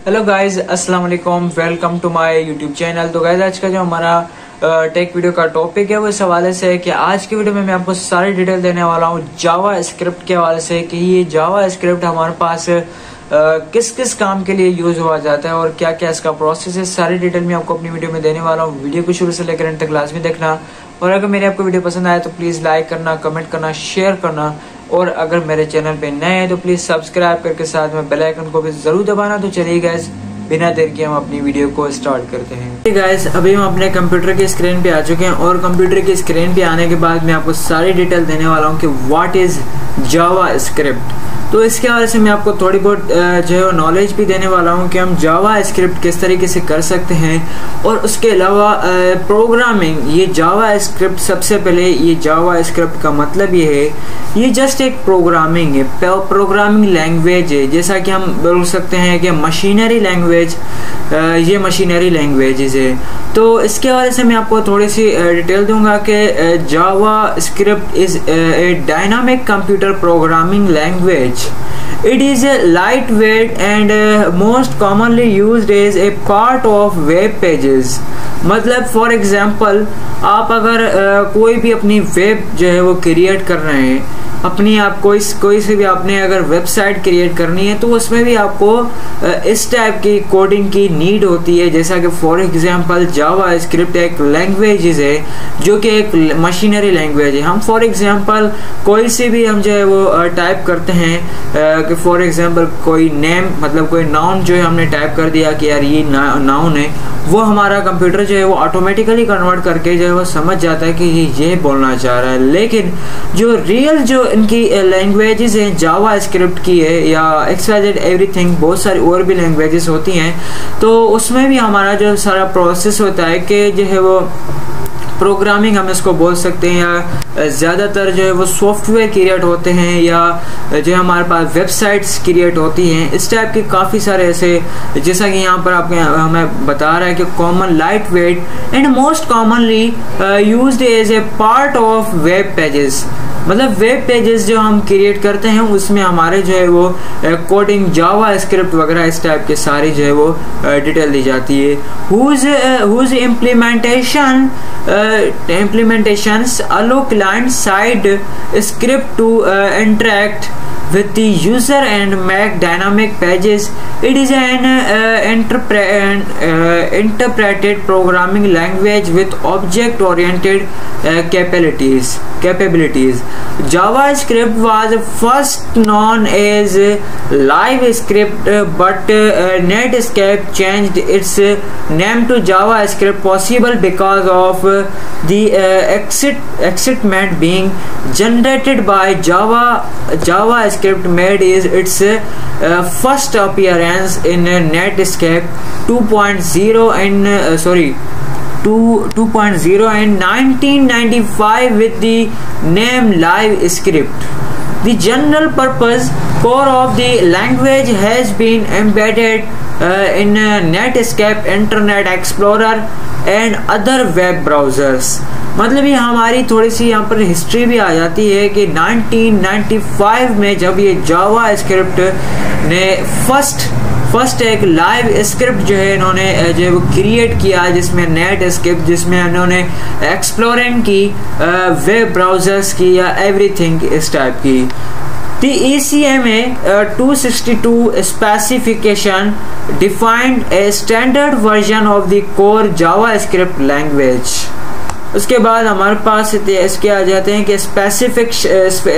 Hello guys, अस्सलाम वालेकुम, welcome to my YouTube channel. तो गाइज आज का जो हमारा टेक वीडियो का टॉपिक है वो इस हवाले से है कि आज की वीडियो में मैं आपको सारी डिटेल देने वाला हूँ जावा स्क्रिप्ट के हवाले से कि ये जावा स्क्रिप्ट हमारे पास किस किस काम के लिए यूज हुआ जाता है और क्या क्या इसका प्रोसेस है। सारी डिटेल मैं आपको अपनी वीडियो में देने वाला हूँ। वीडियो को शुरू से लेकर अंत तक लाजमी देखना और अगर मेरी आपको वीडियो पसंद आए तो प्लीज लाइक करना, कमेंट करना, शेयर करना और अगर मेरे चैनल पे नए हैं तो प्लीज सब्सक्राइब करके साथ में बेल आइकन को भी जरूर दबाना। तो चलिए गाइस, बिना देर के हम अपनी वीडियो को स्टार्ट करते हैं। गाइस, अभी हम अपने कंप्यूटर की स्क्रीन पे आ चुके हैं और कंप्यूटर की स्क्रीन पे आने के बाद मैं आपको सारी डिटेल देने वाला हूँ कि व्हाट इज जावा स्क्रिप्ट। तो इसके हवाले से मैं आपको थोड़ी बहुत जो है नॉलेज भी देने वाला हूँ कि हम जावा स्क्रिप्ट किस तरीके से कर सकते हैं और उसके अलावा प्रोग्रामिंग। ये जावा स्क्रिप्ट, सबसे पहले ये जावा स्क्रिप्ट का मतलब ये है, ये जस्ट एक प्रोग्रामिंग है, प्रोग्रामिंग लैंग्वेज है। जैसा कि हम बोल सकते हैं कि मशीनरी लैंग्वेज, ये मशीनरी लैंग्वेजेस है। तो इसके हवाले से मैं आपको थोड़ी सी डिटेल दूंगा कि JavaScript is a dynamic computer programming language. It is a lightweight and most commonly used as a part of web pages. मतलब फॉर एग्जाम्पल आप अगर कोई भी अपनी वेब जो है वो क्रिएट कर रहे हैं, अपनी आप कोई से भी आपने अगर वेबसाइट क्रिएट करनी है तो उसमें भी आपको इस टाइप की कोडिंग की नीड होती है। जैसा कि फॉर एग्जांपल जावा स्क्रिप्ट एक लैंग्वेज है जो कि एक मशीनरी लैंग्वेज है। हम फॉर एग्जांपल कोई से भी हम जो है वो टाइप करते हैं कि फॉर एग्जांपल कोई नेम, मतलब कोई नाउन जो है हमने टाइप कर दिया कि यार ये नाउन है, वो हमारा कंप्यूटर जो है वो ऑटोमेटिकली कन्वर्ट करके जो है वो समझ जाता है कि ये बोलना चाह रहा है। लेकिन जो रियल जो इनकी लैंग्वेजेस हैं जावा स्क्रिप्ट की है या XYZ एवरीथिंग, बहुत सारी और भी लैंग्वेजेस होती हैं, तो उसमें भी हमारा जो सारा प्रोसेस होता है कि जो है वो प्रोग्रामिंग हम इसको बोल सकते हैं, या ज़्यादातर जो है वो सॉफ्टवेयर क्रिएट होते हैं या जो हमारे पास वेबसाइट्स क्रिएट होती हैं। इस टाइप के काफ़ी सारे ऐसे, जैसा कि यहाँ पर आपके हमें बता रहा है कि common, light weight and most commonly used as a part of web pages. मतलब वेब पेजेस जो हम क्रिएट करते हैं उसमें हमारे जो है वो कोडिंग, जावा स्क्रिप्ट वगैरह इस टाइप के सारी जो है वो डिटेल दी जाती है। whose implementations allow client side script to interact with the user and make dynamic pages. It is an interpreted programming language with object-oriented capabilities. JavaScript was first known as LiveScript, but Netscape changed its name to JavaScript, possible because of the excitement being generated by JavaScript made its first appearance in Netscape 2.0 in 1995 with the name LiveScript. The general purpose core of the language has been embedded in Netscape, Internet Explorer and other web browsers. मतलब ये हमारी थोड़ी सी यहाँ पर history भी आ जाती है कि 1995 में जब ये जावा स्क्रिप्ट ने फर्स्ट एक लाइव स्क्रिप्ट जो है इन्होंने जो क्रिएट किया, जिसमें नेट स्क्रिप्ट, जिसमें इन्होंने एक्सप्लोरेंट की, वेब ब्राउजर्स की या एवरीथिंग इस टाइप की। The ECMA 262 specification defined a standard version of the core JavaScript language. उसके बाद हमारे पास इसके आ जाते हैं कि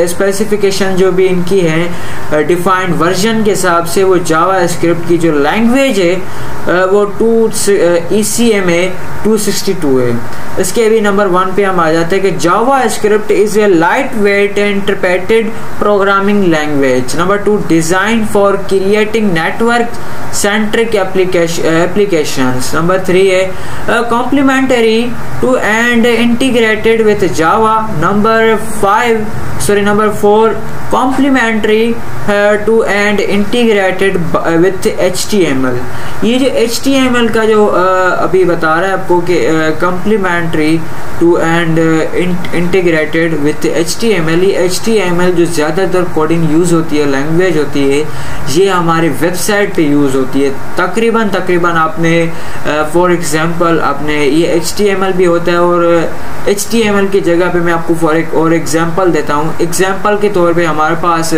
स्पेसिफिकेशन जो भी इनकी है डिफाइंड वर्जन के हिसाब से, वो जावा स्क्रिप्ट की जो लैंग्वेज है वो ECMA 262 है। इसके भी नंबर 1 पे हम आ जाते हैं कि JavaScript is a lightweight interpreted programming language. Number 2, design for creating network centric applications. Number 3 है complementary to and and integrated with Java. Number 4, complementary to and integrated with HTML. ये जो HTML का जो अभी बता रहा है आपको कि complementary to and integrated with HTML. ये HTML जो ज़्यादातर कोडिंग यूज़ होती है, लैंग्वेज होती है, ये हमारे वेबसाइट पे यूज़ होती है। तकरीबन आपने फॉर एग्जांपल आपने ये HTML भी होता है, और HTML की जगह पे मैं आपको फॉर एक और एग्जांपल देता हूँ। एग्जांपल के तौर पे हमारे पास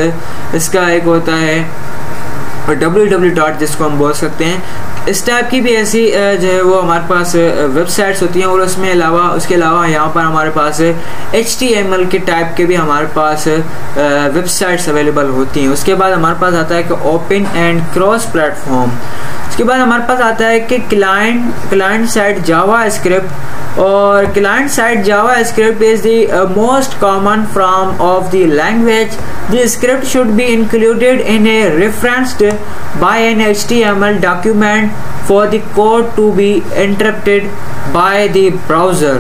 इसका एक होता है www जिसको हम बोल सकते हैं। इस टाइप की भी ऐसी जो है वो हमारे पास वेबसाइट्स होती हैं, और उसके अलावा यहाँ पर हमारे पास HTML के टाइप के भी हमारे पास वेबसाइट्स अवेलेबल होती हैं। उसके बाद हमारे पास आता है कि ओपन एंड क्रॉस प्लेटफॉर्म। उसके बाद हमारे पास आता है कि क्लाइंट साइड जावा स्क्रिप्ट, और client side JavaScript is the most common form of the language. The script should be included in a referenced by an HTML document for the code to be interpreted by the browser.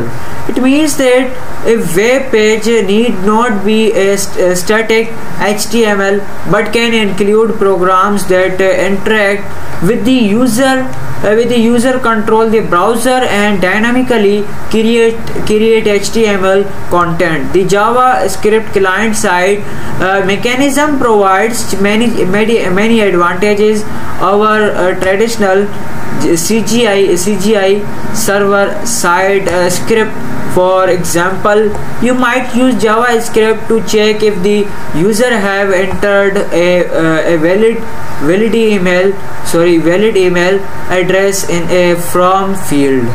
It means that a web page need not be a static HTML but can include programs that interact with the user control the browser and dynamically create HTML content. The JavaScript client side mechanism provides many advantages over traditional CGI server side script. For example, you might use JavaScript to check if the user have entered a valid email address in a from field.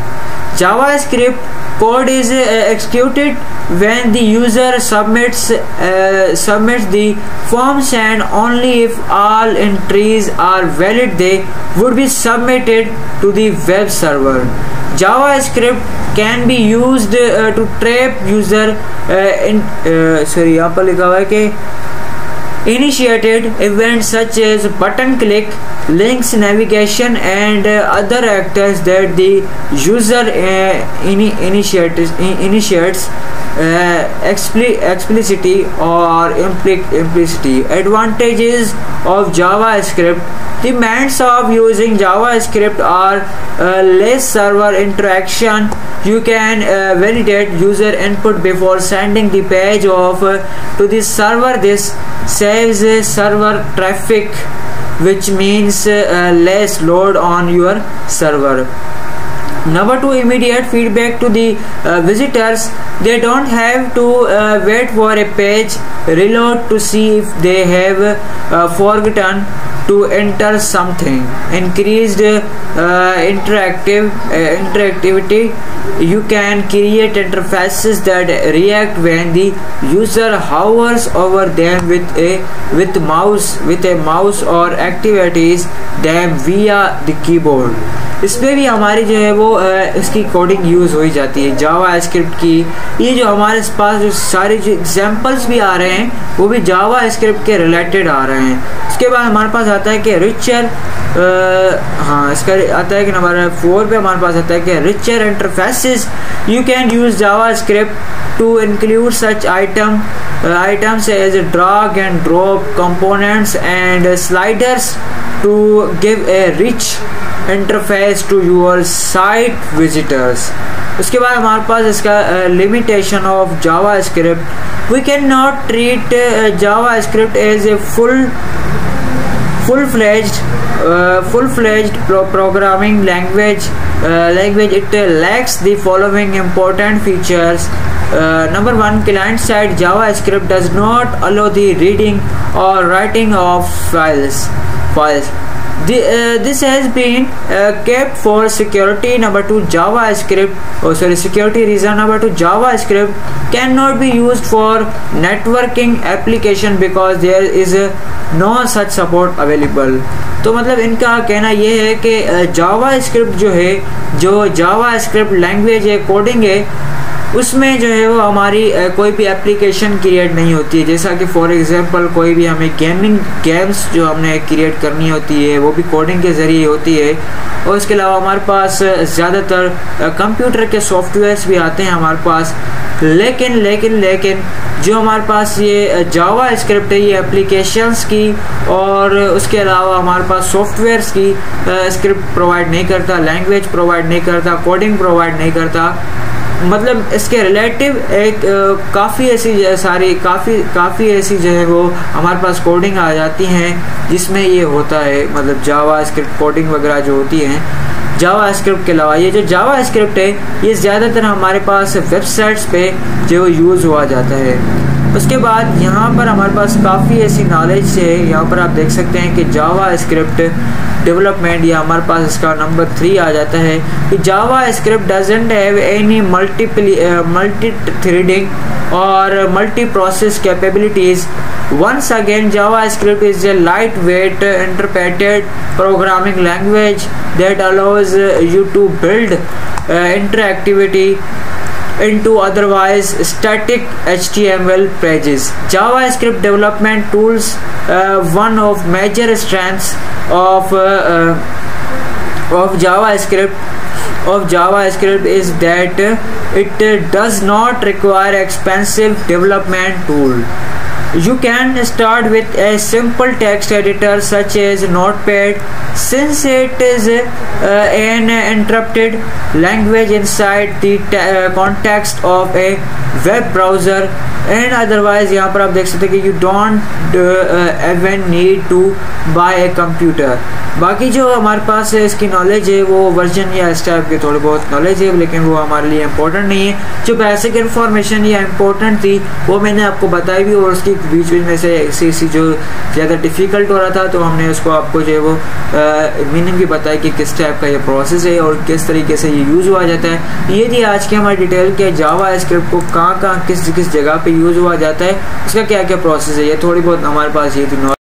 JavaScript code is executed when the user submits the forms, and only if all entries are valid they would be submitted to the web server. JavaScript can be used to trap user यहाँ पर लिखा हुआ है कि initiated events such as button click, links, navigation and other actors that the user initiates explicitly or implicitly. Advantages of JavaScript: the means of using JavaScript are less server interaction. You can validate user input before sending the page off to the server. This saves server traffic, which means less load on your server. Number 2, immediate feedback to the visitors. They don't have to wait for a page reload to see if they have forgotten to enter something. Increased interactivity. You can create interfaces that react when the user hovers over them with a mouse or activities them via the keyboard. इसमें भी हमारी जो है वो इसकी coding use हो ही जाती है जावा स्क्रिप्ट की। ये जो हमारे पास जो सारे जो एग्जांपल्स भी आ रहे हैं वो भी जावा स्क्रिप्ट के रिलेटेड आ रहे हैं। उसके बाद हमारे पास आता है कि रिचर इसका आता है कि नंबर 4 पे हमारे पास आता है कि richer interfaces. You can use JavaScript to include such items as drag and drop components and sliders to give a rich interface to your site visitors. उसके बाद हमारे पास इसका limitation of JavaScript. We cannot treat JavaScript as a full-fledged programming language. It lacks the following important features. Number 1, client-side JavaScript does not allow the reading or writing of files. This has been kept for security. Number 2, security reason. Number 2, JavaScript cannot be used for networking application because there is no such support available. तो मतलब इनका कहना ये है कि जावा script जो है, जो जावा स्क्रिप्ट लैंग्वेज है, कोडिंग है, उसमें जो है वो हमारी कोई भी एप्लीकेशन क्रिएट नहीं होती है। जैसा कि फॉर एग्जांपल कोई भी हमें गेम्स जो हमने क्रिएट करनी होती है वो भी कोडिंग के ज़रिए होती है। और इसके अलावा हमारे पास ज़्यादातर कंप्यूटर के सॉफ्टवेयर्स भी आते हैं हमारे पास, लेकिन जो हमारे पास ये जावा स्क्रिप्ट है ये एप्लीकेशंस की और उसके अलावा हमारे पास सॉफ्टवेयर्स की स्क्रिप्ट प्रोवाइड नहीं करता, लैंग्वेज प्रोवाइड नहीं करता, कोडिंग प्रोवाइड नहीं करता। मतलब इसके रिलेटिव एक काफ़ी ऐसी जो है वो हमारे पास कोडिंग आ जाती हैं जिसमें ये होता है, मतलब जावा स्क्रिप्ट कोडिंग वगैरह जो होती हैं जावा स्क्रिप्ट के अलावा। ये जो जावा स्क्रिप्ट है ये ज़्यादातर हमारे पास वेबसाइट्स पे जो यूज़ हुआ जाता है। उसके बाद यहाँ पर हमारे पास काफ़ी ऐसी नॉलेज है, यहाँ पर आप देख सकते हैं कि जावा स्क्रिप्ट डेवलपमेंट, या हमारे पास इसका नंबर 3 आ जाता है कि JavaScript doesn't have any multithreading और multiprocess capabilities. Once again, JavaScript is a lightweight interpreted programming language that allows you to build interactivity into otherwise static HTML pages. JavaScript development tools, one of major strengths of JavaScript is that it does not require expensive development tool. You can start with a simple text editor such as Notepad, since it is an interpreted language inside the context of a web browser. And otherwise यहाँ पर आप देख सकते हैं कि you don't even need to buy a computer. बाकी जो हमारे पास इसकी नॉलेज है वो वर्जन या इस टाइप के थोड़ी बहुत नॉलेज है, लेकिन वो हमारे लिए इम्पोर्टेंट नहीं है। जो बेसिक इन्फॉर्मेशन या इम्पोर्टेंट थी वो मैंने आपको बताई भी, और उसकी बीच में से ऐसी जो ज़्यादा डिफ़िकल्ट हो रहा था तो हमने उसको आपको जो है वो मीनिंग भी बताई कि किस टाइप का ये प्रोसेस है और किस तरीके से ये यूज़ हुआ जाता है। ये थी आज की हमारी डिटेल के जावा स्क्रिप्ट को कहाँ किस जगह पर यूज़ हुआ जाता है, उसका क्या क्या प्रोसेस है, ये थोड़ी बहुत हमारे पास ये थी।